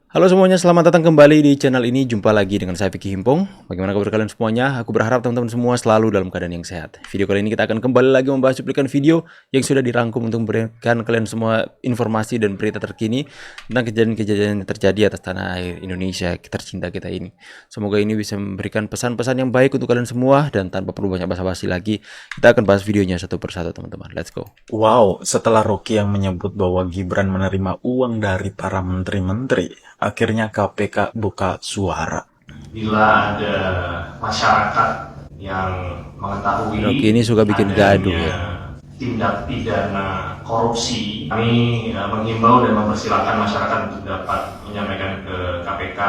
Halo semuanya, selamat datang kembali di channel ini. Jumpa lagi dengan saya Vicky Himpong. Bagaimana kabar kalian semuanya? Aku berharap teman-teman semua selalu dalam keadaan yang sehat. Video kali ini kita akan kembali lagi membahas cuplikan video yang sudah dirangkum untuk memberikan kalian semua informasi dan berita terkini tentang kejadian-kejadian yang terjadi atas tanah air Indonesia tercinta kita ini. Semoga ini bisa memberikan pesan-pesan yang baik untuk kalian semua, dan tanpa perlu banyak basa-basi lagi, kita akan bahas videonya satu persatu teman-teman. Let's go. Wow, setelah Rocky yang menyebut bahwa Gibran menerima uang dari para menteri-menteri, akhirnya KPK buka suara. Bila ada masyarakat yang mengetahui Rocky ini suka bikin gaduh ya. tindak pidana korupsi, kami menghimbau dan mempersilahkan masyarakat untuk dapat menyampaikan ke KPK,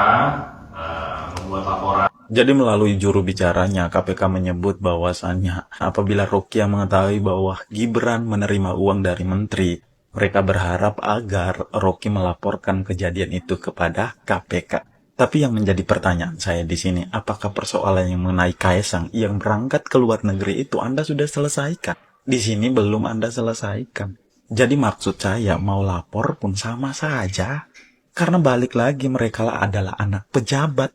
membuat laporan. Jadi melalui juru bicaranya, KPK menyebut bahwasannya apabila Rocky yang mengetahui bahwa Gibran menerima uang dari menteri, mereka berharap agar Rocky melaporkan kejadian itu kepada KPK. Tapi yang menjadi pertanyaan saya di sini, apakah persoalan yang mengenai Kaisang yang berangkat ke luar negeri itu Anda sudah selesaikan? Di sini belum Anda selesaikan. Jadi maksud saya, mau lapor pun sama saja. Karena balik lagi mereka adalah anak pejabat.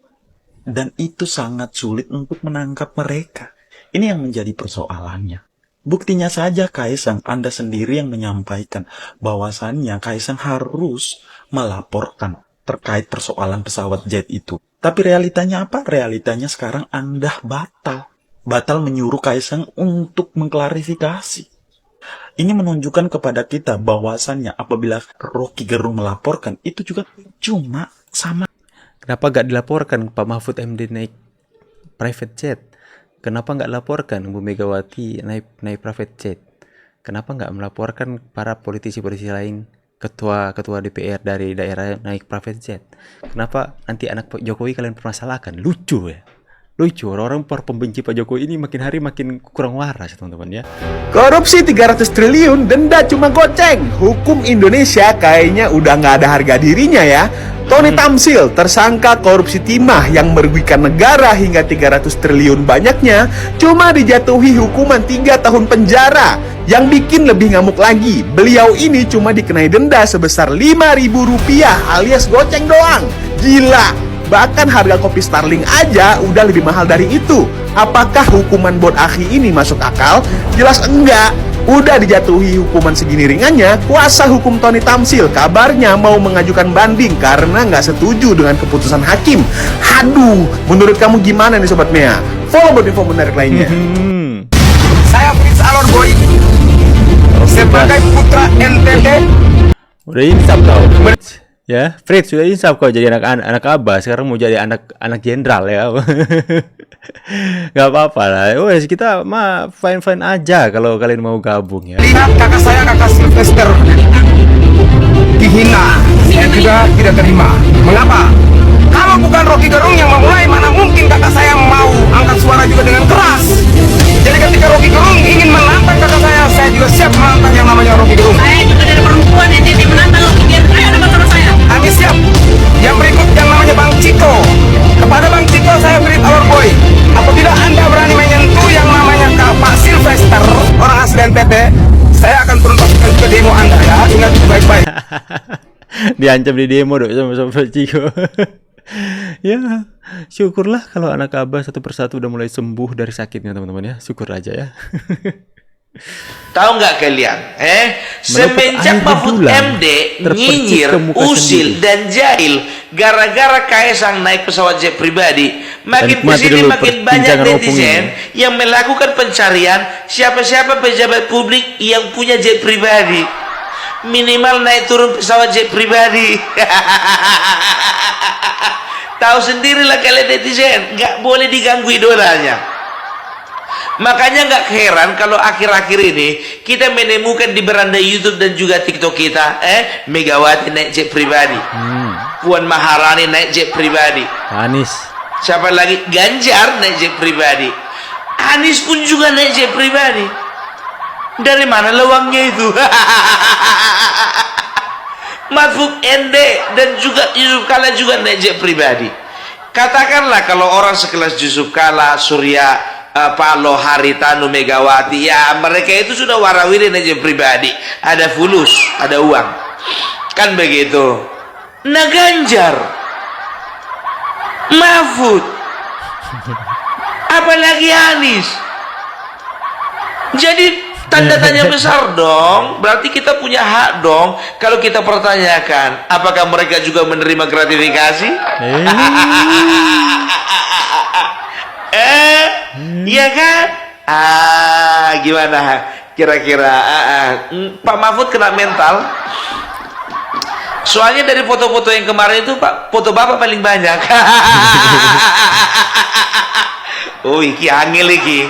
Dan itu sangat sulit untuk menangkap mereka. Ini yang menjadi persoalannya. Buktinya saja Kaisang, Anda sendiri yang menyampaikan bahwasannya Kaisang harus melaporkan terkait persoalan pesawat jet itu. Tapi realitanya apa? Realitanya sekarang Anda batal. Batal menyuruh Kaisang untuk mengklarifikasi. Ini menunjukkan kepada kita bahwasannya apabila Rocky Gerung melaporkan, itu juga cuma sama. Kenapa nggak dilaporkan Pak Mahfud MD naik private jet? Kenapa nggak laporkan Bu Megawati naik private jet? Kenapa nggak melaporkan para politisi-politisi lain, ketua DPR dari daerah naik private jet? Kenapa nanti anak Pak Jokowi kalian permasalahkan? Lucu ya? Lucu, orang-orang pembenci Pak Jokowi ini makin hari makin kurang waras teman-teman ya. Korupsi 300 triliun, denda cuma goceng. Hukum Indonesia kayaknya udah nggak ada harga dirinya ya. Tony Tamsil, tersangka korupsi timah yang merugikan negara hingga 300 triliun banyaknya, cuma dijatuhi hukuman 3 tahun penjara. Yang bikin lebih ngamuk lagi, beliau ini cuma dikenai denda sebesar Rp5.000 alias goceng doang. Gila! Bahkan harga kopi Starling aja udah lebih mahal dari itu. Apakah hukuman Bon Akhi ini masuk akal? Jelas enggak. Udah dijatuhi hukuman segini ringannya, kuasa hukum Tony Tamsil kabarnya mau mengajukan banding karena nggak setuju dengan keputusan hakim. Aduh, menurut kamu gimana nih Sobat Mea? Follow buat info menarik lainnya. Saya Fritz Alor Boy sebagai putra NTT. Udah insaf kau. Ya, Fritz sudah insaf kau jadi anak abah, sekarang mau jadi anak jenderal ya. Gak apa-apa lah. Wes kita mah fine aja kalau kalian mau gabung ya. Lihat kakak saya, kakak Sylvester dihina, saya juga tidak terima. Mengapa? Kalau bukan Rocky Gerung yang memulai, mana mungkin kakak saya mau angkat suara juga dengan keras. Jadi ketika Rocky Gerung ingin menantang kakak saya juga siap menantang yang namanya Rocky Gerung. Saya juga dari perempuan yang jadi menantang Rocky Gerung. Ayo nama sama saya. Kami siap. Yang berikut yang namanya Bang Ciko. Kepada Bang Ciko saya beri Alor Boy. Apabila Anda berani menyentuh yang namanya Pak Sylvester, orang asli NTT, saya akan tuntaskan ke demo Anda ya. Ingat itu baik-baik. Diancam di demo dong sama Pak Ciko. Ya, syukurlah kalau anak abah satu persatu udah mulai sembuh dari sakitnya teman-teman ya. Syukur aja ya. Tahu nggak kalian? Semenjak Mahfud MD nyinyir, usil dan jahil gara-gara Kaisang naik pesawat jet pribadi, makin kesini makin banyak netizen yang melakukan pencarian siapa-siapa pejabat publik yang punya jet pribadi. Minimal naik turun pesawat jet pribadi. Tahu sendirilah kalian netizen, nggak boleh diganggu idolanya. Makanya nggak heran kalau akhir-akhir ini kita menemukan di beranda YouTube dan juga TikTok kita, Megawati naik jet pribadi, Puan Maharani naik jet pribadi, Anies, siapa lagi, Ganjar naik jet pribadi, Anies pun juga naik jet pribadi. Dari mana lewangnya itu? Mahfud MD dan juga Yusuf Kala juga naik jet pribadi. Katakanlah kalau orang sekelas Yusuf Kala, Surya Paloh, Haritanu, Megawati, ya mereka itu sudah warawiri aja pribadi, ada fulus, ada uang, kan begitu. Nah Ganjar, Mahfud, apalagi Anies. Jadi tanda tanya besar dong. Berarti kita punya hak dong kalau kita pertanyakan apakah mereka juga menerima gratifikasi. Iya kan? Gimana kira-kira? Pak Mahfud kena mental. Soalnya dari foto-foto yang kemarin itu Pak, foto Bapak paling banyak. Oh iki angel iki,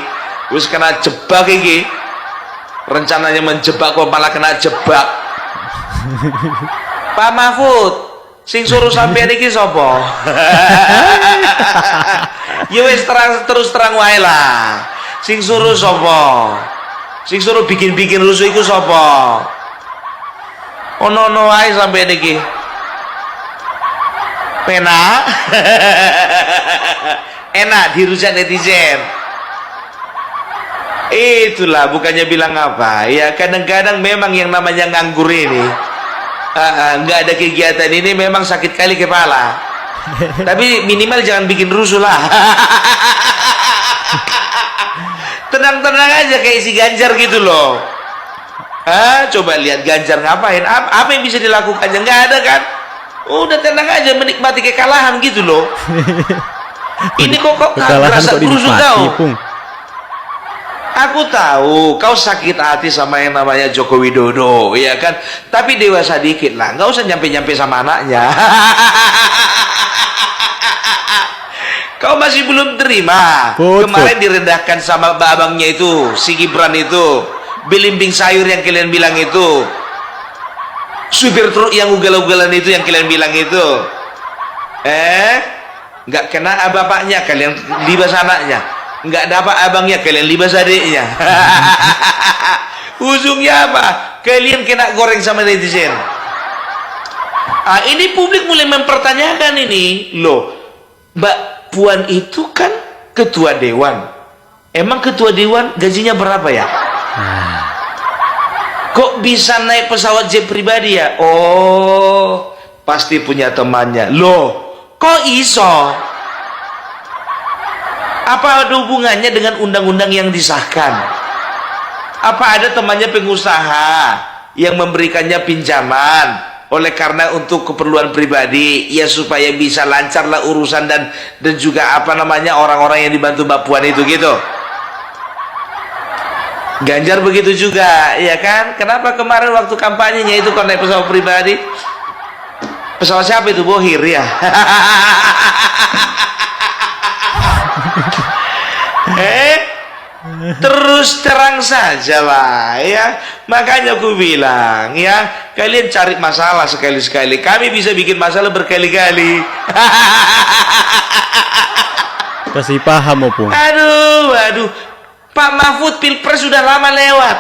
wis kena jebak iki. Rencananya menjebak kok malah kena jebak. Pak Mahfud, sing suruh sampean iki sapa? Ya wis terus terang wae lah. Sing suruh sapa? Sing suruh bikin-bikin rusuh iku sapa? Ono wae sampean iki. Penak. Enak dirusak netizen. Itulah bukannya bilang apa ya, kadang-kadang memang yang namanya nganggur ini nggak ada kegiatan ini memang sakit kali kepala. Tapi minimal jangan bikin rusuh lah. Tenang-tenang aja kayak si Ganjar gitu loh. Coba lihat Ganjar ngapain, apa yang bisa dilakukannya, nggak ada kan. Udah tenang aja menikmati kekalahan gitu loh. Ini kok ngerasa rusuh kau. Aku tahu kau sakit hati sama yang namanya Joko Widodo, ya kan? Tapi dewasa dikit lah, nggak usah nyampe-nyampe sama anaknya. Kau masih belum terima. Kemarin direndahkan sama abangnya itu, si Gibran itu, belimbing sayur yang kalian bilang itu, supir truk yang ugal-ugalan itu yang kalian bilang itu, nggak kena bapaknya, kalian libas anaknya. Nggak dapat abangnya, kalian libas adiknya. Ujungnya apa? Kalian kena goreng sama netizen. Ini publik mulai mempertanyakan ini. Loh, Mbak Puan itu kan ketua dewan. Emang ketua dewan gajinya berapa ya? Kok bisa naik pesawat jet pribadi ya? Oh, pasti punya temannya. Loh, kok iso? Apa ada hubungannya dengan undang-undang yang disahkan? Apa ada temannya pengusaha yang memberikannya pinjaman oleh karena untuk keperluan pribadi, ya supaya bisa lancarlah urusan dan juga apa namanya orang-orang yang dibantu Mbak Puan itu gitu. Ganjar begitu juga, ya kan? Kenapa kemarin waktu kampanyenya itu kok naik pesawat pribadi? Pesawat siapa itu? Bohir ya. Terus terang saja lah ya. Makanya aku bilang ya, kalian cari masalah sekali-sekali. Kami bisa bikin masalah berkali-kali. Kasih paham opung. Aduh, Pak Mahfud pilpres sudah lama lewat.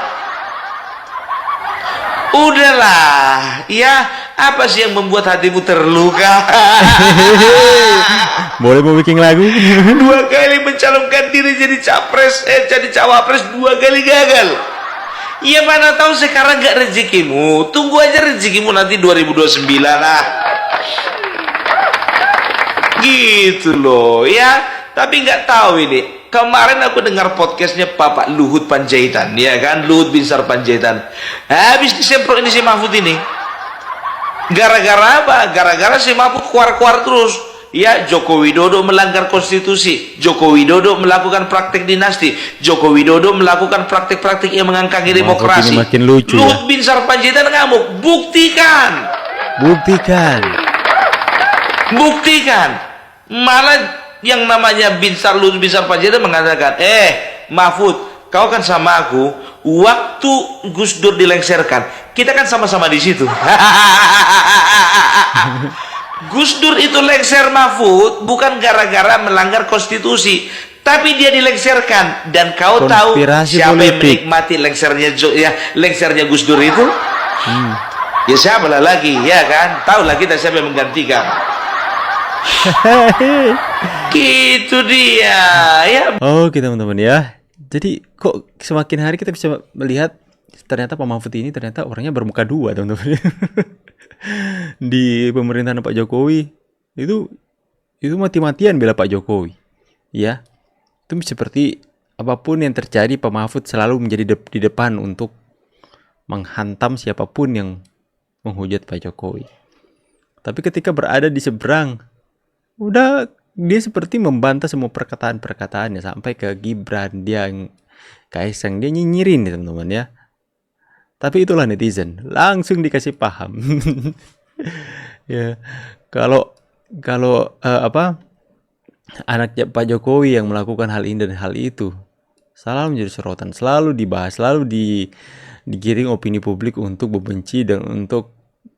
Udahlah, ya apa sih yang membuat hatimu terluka? Boleh mau bikin lagu? 2 kali mencalonkan diri jadi capres, jadi cawapres, 2 kali gagal. Ya mana tahu sekarang gak rezekimu. Tunggu aja rezekimu nanti 2029 lah. Gitu loh ya. Tapi nggak tahu ini. Kemarin aku dengar podcastnya Bapak Luhut Panjaitan, ya kan, Luhut Binsar Panjaitan. Habis disemprot ini si Mahfud ini. Gara-gara apa? Gara-gara si Mahfud keluar-keluar terus. Ya, Joko Widodo melanggar konstitusi. Joko Widodo melakukan praktek dinasti. Joko Widodo melakukan praktek-praktek yang mengangkangi demokrasi. Makin lucu. Luhut Binsar Panjaitan ngamuk. Buktikan. Malah yang namanya Luhut Binsar Panjaitan mengatakan, Mahfud, kau kan sama aku waktu Gus Dur dilengserkan, kita kan sama-sama di situ. Gus Dur itu lengser Mahfud bukan gara-gara melanggar konstitusi, tapi dia dilengserkan. Dan kau tahu siapa yang menikmati lengsernya Gus Dur itu? Ya siapa lagi, ya kan? Tahulah kita siapa yang menggantikan. Gitu dia ya. Oke teman-teman ya. Jadi kok semakin hari kita bisa melihat ternyata Pak Mahfud ini ternyata orangnya bermuka dua teman-teman. di pemerintahan Pak Jokowi itu mati-matian bela Pak Jokowi, ya. Itu seperti apapun yang terjadi, Pak Mahfud selalu menjadi di depan untuk menghantam siapapun yang menghujat Pak Jokowi. Tapi ketika berada di seberang, udah dia seperti membantah semua perkataan-perkataannya sampai ke Gibran, dia Kaisang, dia nyinyirin ya teman-teman ya. Tapi itulah netizen, langsung dikasih paham. Ya, kalau anaknya Pak Jokowi yang melakukan hal ini dan hal itu selalu menjadi sorotan, selalu dibahas, selalu digiring opini publik untuk membenci dan untuk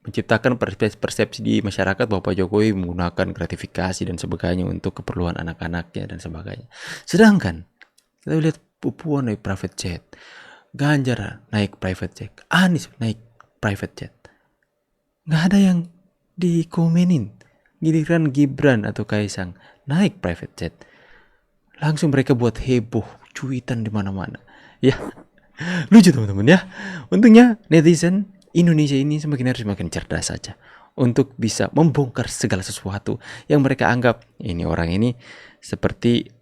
menciptakan persepsi di masyarakat bahwa Pak Jokowi menggunakan gratifikasi dan sebagainya untuk keperluan anak-anaknya dan sebagainya. Sedangkan kita lihat Puan naik private jet, Ganjar naik private jet, Anies naik private jet, nggak ada yang dikomenin. Giliran Gibran atau Kaisang naik private jet, langsung mereka buat heboh, cuitan di mana-mana. Ya, lucu teman-teman ya. Untungnya netizen Indonesia ini semakin cerdas saja untuk bisa membongkar segala sesuatu yang mereka anggap ini orang ini seperti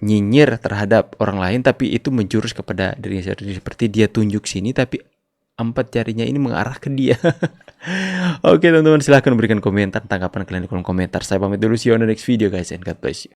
nyinyir terhadap orang lain, tapi itu menjurus kepada dirinya sendiri, seperti dia tunjuk sini tapi 4 jarinya ini mengarah ke dia. Oke teman-teman, silahkan berikan komentar tanggapan kalian di kolom komentar. Saya pamit dulu, see you on the next video guys, and God bless you.